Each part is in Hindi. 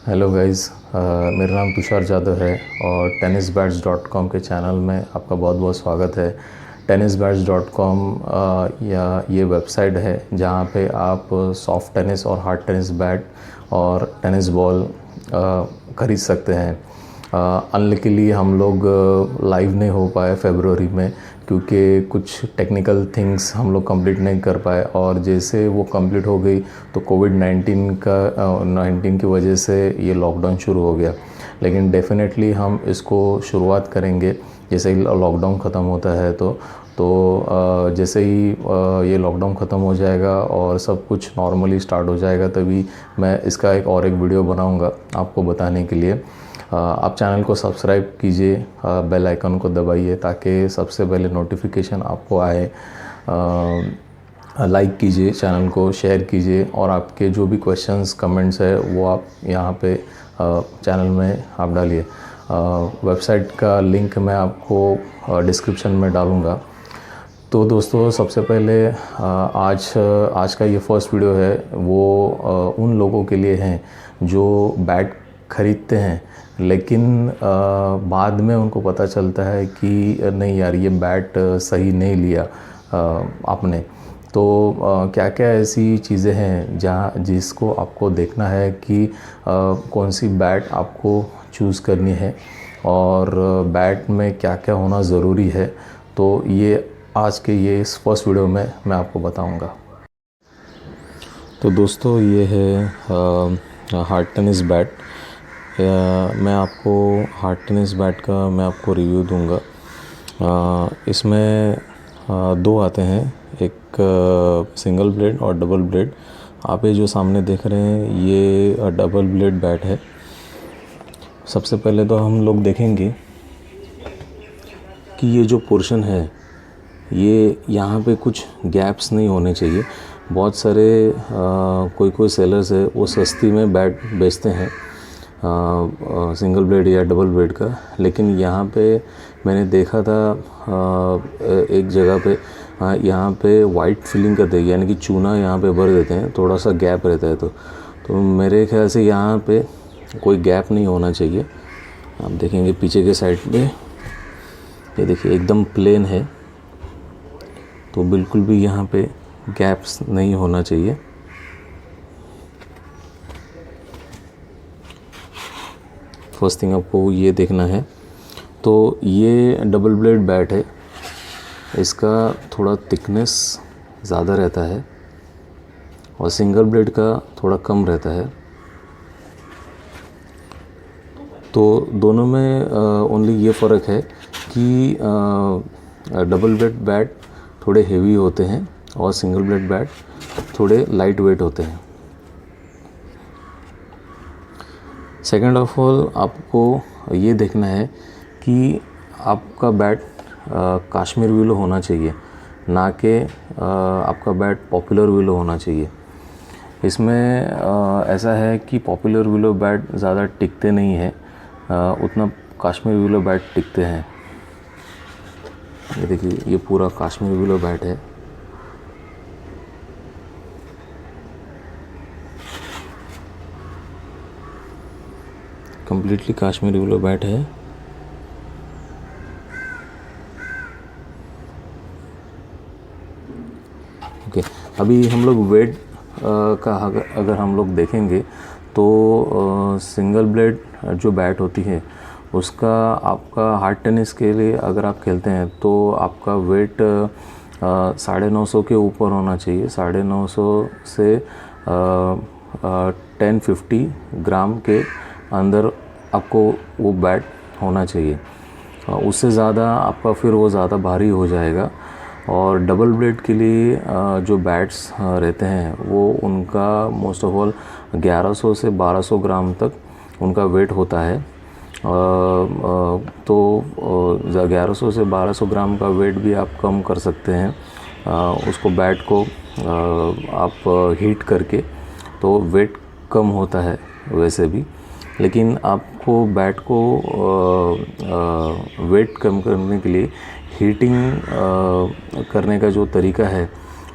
हेलो गाइस, मेरा नाम तुषार जादव है और tennisbats.com के चैनल में आपका बहुत बहुत स्वागत है। tennisbats.com या ये वेबसाइट है जहाँ पे आप सॉफ्ट टेनिस और हार्ड टेनिस बैट और टेनिस बॉल खरीद सकते हैं। अनलकीली हम लोग लाइव नहीं हो पाए फरवरी में क्योंकि कुछ टेक्निकल थिंग्स हम लोग कंप्लीट नहीं कर पाए, और जैसे वो कंप्लीट हो गई तो कोविड-19 की वजह से ये लॉकडाउन शुरू हो गया। लेकिन डेफिनेटली हम इसको शुरुआत करेंगे जैसे ही लॉकडाउन ख़त्म होता है। तो जैसे ही ये लॉकडाउन ख़त्म हो जाएगा और सब कुछ नॉर्मली स्टार्ट हो जाएगा, तभी मैं इसका एक वीडियो बनाऊंगा आपको बताने के लिए। आप चैनल को सब्सक्राइब कीजिए, बेल आइकन को दबाइए ताकि सबसे पहले नोटिफिकेशन आपको आए। लाइक कीजिए, चैनल को शेयर कीजिए, और आपके जो भी क्वेश्चंस कमेंट्स है वो आप यहाँ पे चैनल में आप डालिए। वेबसाइट का लिंक मैं आपको डिस्क्रिप्शन में डालूँगा। तो दोस्तों, सबसे पहले आज का ये फर्स्ट वीडियो है वो उन लोगों के लिए हैं जो बैट खरीदते हैं लेकिन बाद में उनको पता चलता है कि नहीं यार, ये बैट सही नहीं लिया आपने। तो क्या क्या ऐसी चीज़ें हैं जिसको आपको देखना है कि कौन सी बैट आपको चूज़ करनी है और बैट में क्या क्या होना ज़रूरी है। तो ये आज के इस फर्स्ट वीडियो में मैं आपको बताऊंगा। तो दोस्तों, ये है हार्ड टेनिस बैट। मैं आपको हार्ड टेनिस बैट का मैं आपको रिव्यू दूंगा। इसमें दो आते हैं, एक सिंगल ब्लेड और डबल ब्लेड। आप ये जो सामने देख रहे हैं ये डबल ब्लेड बैट है। सबसे पहले तो हम लोग देखेंगे कि ये जो पोर्शन है ये यहाँ पे कुछ गैप्स नहीं होने चाहिए। बहुत सारे कोई सेलर्स है वो सस्ती में बैट बेचते हैं सिंगल ब्लेड या डबल ब्लेड का, लेकिन यहाँ पे मैंने देखा था एक जगह पे यहाँ पे वाइट फिलिंग करते हैं, यानी कि चूना यहाँ पे भर देते हैं, थोड़ा सा गैप रहता है। तो मेरे ख्याल से यहाँ पे कोई गैप नहीं होना चाहिए। आप देखेंगे पीछे के साइड पे, ये देखिए एकदम प्लेन है, तो बिल्कुल भी यहाँ पे गैप्स नहीं होना चाहिए। फर्स्ट थिंग आपको ये देखना है। तो ये डबल ब्लेड बैट है, इसका थोड़ा थिकनेस ज़्यादा रहता है और सिंगल ब्लेड का थोड़ा कम रहता है। तो दोनों में ओनली ये फ़र्क है कि डबल ब्लेड बैट थोड़े हेवी होते हैं और सिंगल ब्लेड बैट थोड़े लाइट वेट होते हैं। सेकेंड ऑफ ऑल, आपको ये देखना है कि आपका बैट कश्मीर विलो होना चाहिए, ना कि आपका बैट पॉपुलर विलो होना चाहिए। इसमें ऐसा है कि पॉपुलर विलो बैट ज़्यादा टिकते नहीं हैं, उतना कश्मीर विलो बैट टिकते हैं। ये देखिए, ये पूरा कश्मीर विलो बैट है। कंप्लीटली कश्मीरी विलो बैट है। ओके, अभी हम लोग वेट का अगर हम लोग देखेंगे तो सिंगल ब्लेड जो बैट होती है उसका आपका हार्ड टेनिस के लिए अगर आप खेलते हैं तो आपका वेट 950 के ऊपर होना चाहिए। 950 से 1050 ग्राम के अंदर आपको वो बैट होना चाहिए। उससे ज़्यादा आपका फिर वो ज़्यादा भारी हो जाएगा। और डबल ब्लेड के लिए जो बैट्स रहते हैं वो उनका मोस्ट ऑफ ऑल 1100 से 1200 ग्राम तक उनका वेट होता है। तो 1100 से 1200 ग्राम का वेट भी आप कम कर सकते हैं उसको बैट को आप हीट करके, तो वेट कम होता है वैसे भी। लेकिन आपको बैट को वेट कम करने के लिए हीटिंग करने का जो तरीका है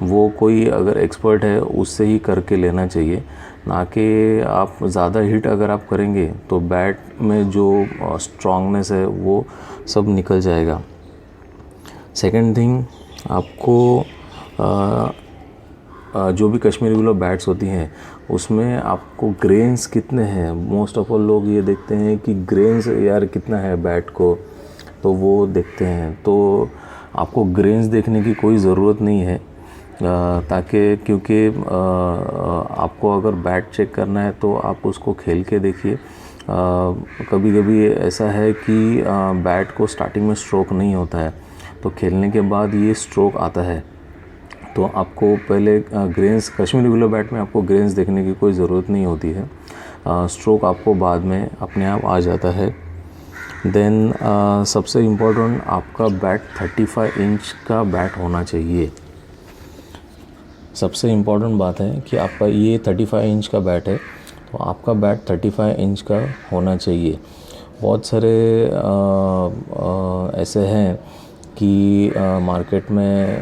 वो कोई अगर एक्सपर्ट है उससे ही करके लेना चाहिए, ना कि आप ज़्यादा हिट अगर आप करेंगे तो बैट में जो स्ट्रॉन्गनेस है वो सब निकल जाएगा। सेकंड थिंग, आपको जो भी कश्मीरी विलो बैट्स होती हैं उसमें आपको ग्रेन्स कितने हैं, मोस्ट ऑफ ऑल लोग ये देखते हैं कि ग्रेन्स यार कितना है बैट को, तो वो देखते हैं। तो आपको ग्रेन्स देखने की कोई ज़रूरत नहीं है, ताकि क्योंकि आपको अगर बैट चेक करना है तो आप उसको खेल के देखिए। कभी कभी ऐसा है कि बैट को स्टार्टिंग में स्ट्रोक नहीं होता है, तो खेलने के बाद ये स्ट्रोक आता है। तो आपको पहले ग्रेन्स, कश्मीरी विलो बैट में आपको ग्रेन्स देखने की कोई ज़रूरत नहीं होती है, स्ट्रोक आपको बाद में अपने आप आ जाता है। देन सबसे इम्पोर्टेंट, आपका बैट 35 इंच का बैट होना चाहिए। सबसे इम्पोर्टेंट बात है कि आपका ये 35 इंच का बैट है, तो आपका बैट 35 इंच का होना चाहिए। बहुत सारे ऐसे हैं कि मार्केट में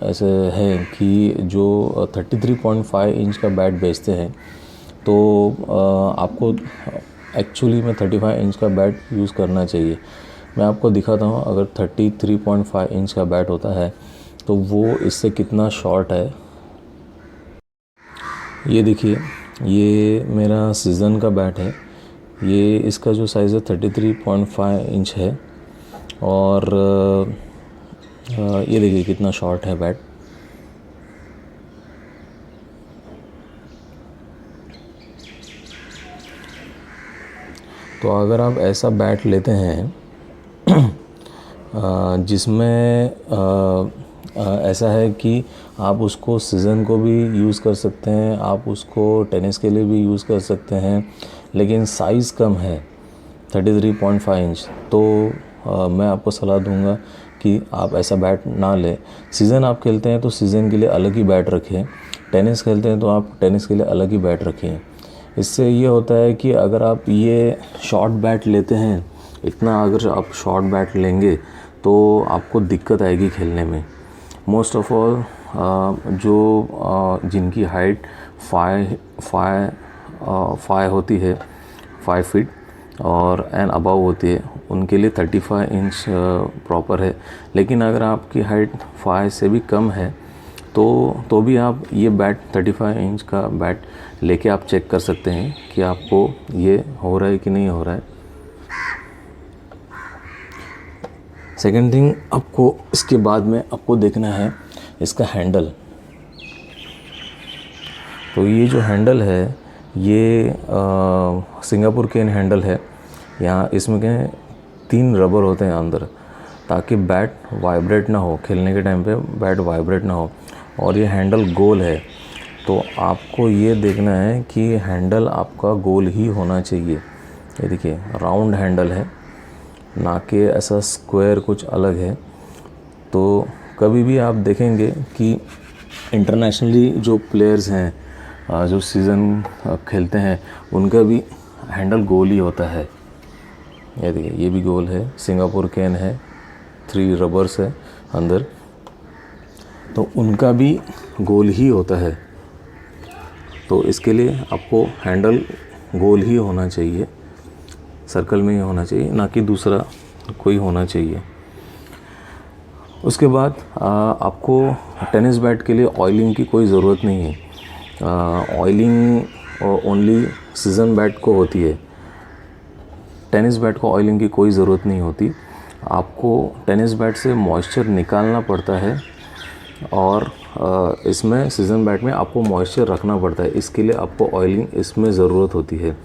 ऐसे हैं कि जो 33.5 इंच का बैट बेचते हैं, तो आपको एक्चुअली में 35 इंच का बैट यूज़ करना चाहिए। मैं आपको दिखाता हूँ, अगर 33.5 इंच का बैट होता है तो वो इससे कितना शॉर्ट है। ये देखिए, ये मेरा सीज़न का बैट है, ये इसका जो साइज़ है 33.5 इंच है, और ये देखिए कितना शॉर्ट है बैट। तो अगर आप ऐसा बैट लेते हैं जिसमें ऐसा है कि आप उसको सीज़न को भी यूज़ कर सकते हैं, आप उसको टेनिस के लिए भी यूज़ कर सकते हैं, लेकिन साइज़ कम है 33.5 इंच, तो मैं आपको सलाह दूंगा कि आप ऐसा बैट ना लें। सीज़न आप खेलते हैं तो सीज़न के लिए अलग ही बैट रखें, टेनिस खेलते हैं तो आप टेनिस के लिए अलग ही बैट रखें। इससे ये होता है कि अगर आप ये शॉर्ट बैट लेते हैं, इतना अगर आप शॉर्ट बैट लेंगे तो आपको दिक्कत आएगी खेलने में। मोस्ट ऑफ ऑल जो जिनकी हाइट 5 होती है, 5 फीट और एंड अबव होती है, उनके लिए 35 इंच प्रॉपर है। लेकिन अगर आपकी हाइट 5 से भी कम है तो भी आप ये बैट 35 इंच का बैट लेके आप चेक कर सकते हैं कि आपको ये हो रहा है कि नहीं हो रहा है। सेकेंड थिंग, आपको इसके बाद में आपको देखना है इसका हैंडल। तो ये जो हैंडल है ये सिंगापुर केन हैंडल है। यहाँ इसमें क्या है, 3 रबर होते हैं अंदर, ताकि बैट वाइब्रेट ना हो, खेलने के टाइम पे बैट वाइब्रेट ना हो। और ये हैंडल गोल है, तो आपको ये देखना है कि हैंडल आपका गोल ही होना चाहिए। ये देखिए राउंड हैंडल है, ना कि ऐसा स्क्वायर कुछ अलग है। तो कभी भी आप देखेंगे कि इंटरनेशनली जो प्लेयर्स हैं जो सीज़न खेलते हैं, उनका भी हैंडल गोल ही होता है। ये देखिए, ये भी गोल है, सिंगापुर केन है, 3 रबर्स है अंदर, तो उनका भी गोल ही होता है। तो इसके लिए आपको हैंडल गोल ही होना चाहिए, सर्कल में ही होना चाहिए, ना कि दूसरा कोई होना चाहिए। उसके बाद आपको टेनिस बैट के लिए ऑयलिंग की कोई ज़रूरत नहीं है। ऑयलिंग ओनली सीज़न बैट को होती है, टेनिस बैट को ऑयलिंग की कोई ज़रूरत नहीं होती। आपको टेनिस बैट से मॉइस्चर निकालना पड़ता है, और इसमें सीज़न बैट में आपको मॉइस्चर रखना पड़ता है। इसके लिए आपको ऑयलिंग इसमें ज़रूरत होती है,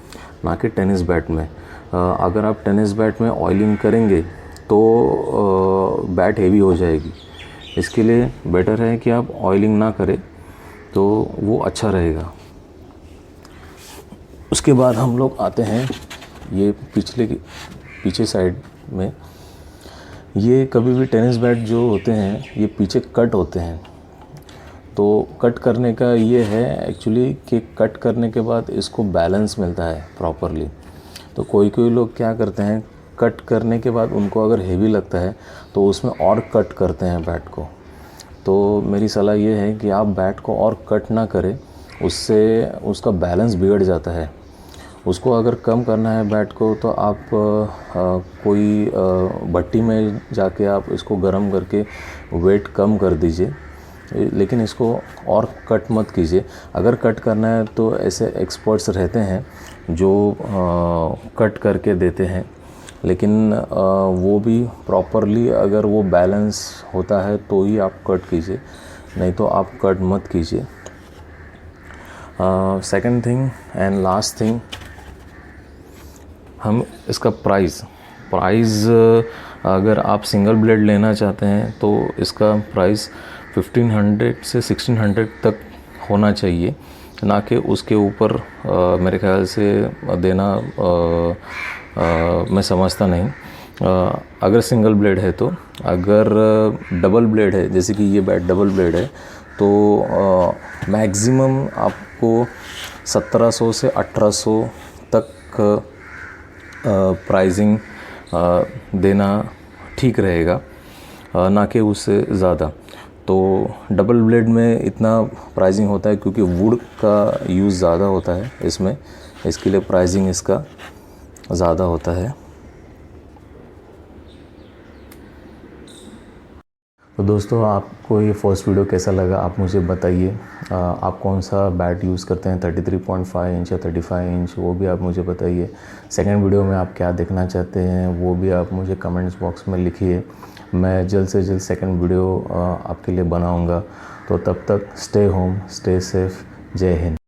ना कि टेनिस बैट में। अगर आप टेनिस बैट में ऑयलिंग करेंगे तो बैट हेवी हो जाएगी। इसके लिए बेटर है कि आप ऑयलिंग ना करें, तो वो अच्छा रहेगा। उसके बाद हम लोग आते हैं ये पीछे साइड में। ये कभी भी टेनिस बैट जो होते हैं ये पीछे कट होते हैं, तो कट करने का ये है एक्चुअली कि कट करने के बाद इसको बैलेंस मिलता है प्रॉपरली। तो कोई लोग क्या करते हैं, कट करने के बाद उनको अगर हेवी लगता है तो उसमें और कट करते हैं बैट को। तो मेरी सलाह ये है कि आप बैट को और कट ना करें, उससे उसका बैलेंस बिगड़ जाता है। उसको अगर कम करना है बैट को तो आप कोई भट्टी में जाके आप इसको गर्म करके वेट कम कर दीजिए, लेकिन इसको और कट मत कीजिए। अगर कट करना है तो ऐसे एक्सपर्ट्स रहते हैं जो कट करके देते हैं, लेकिन वो भी प्रॉपरली अगर वो बैलेंस होता है तो ही आप कट कीजिए, नहीं तो आप कट मत कीजिए। Second thing and last thing, हम इसका प्राइस अगर आप सिंगल ब्लेड लेना चाहते हैं तो इसका प्राइस 1500 से 1600 तक होना चाहिए, ना कि उसके ऊपर मेरे ख्याल से देना मैं समझता नहीं। अगर सिंगल ब्लेड है तो, अगर डबल ब्लेड है, जैसे कि ये बैट डबल ब्लेड है, तो मैक्सिमम आपको 1700 से 1800 तक प्राइसिंग देना ठीक रहेगा, ना कि उससे ज़्यादा। तो डबल ब्लेड में इतना प्राइसिंग होता है क्योंकि वुड का यूज़ ज़्यादा होता है इसमें, इसके लिए प्राइसिंग इसका ज़्यादा होता है। तो दोस्तों, आपको ये फर्स्ट वीडियो कैसा लगा आप मुझे बताइए। आप कौन सा बैट यूज़ करते हैं, 33.5 इंच या 35 इंच, वो भी आप मुझे बताइए। सेकंड वीडियो में आप क्या देखना चाहते हैं वो भी आप मुझे कमेंट्स बॉक्स में लिखिए। मैं जल्द से जल्द सेकंड वीडियो आपके लिए बनाऊंगा। तो तब तक स्टे होम, स्टे सेफ, जय हिंद।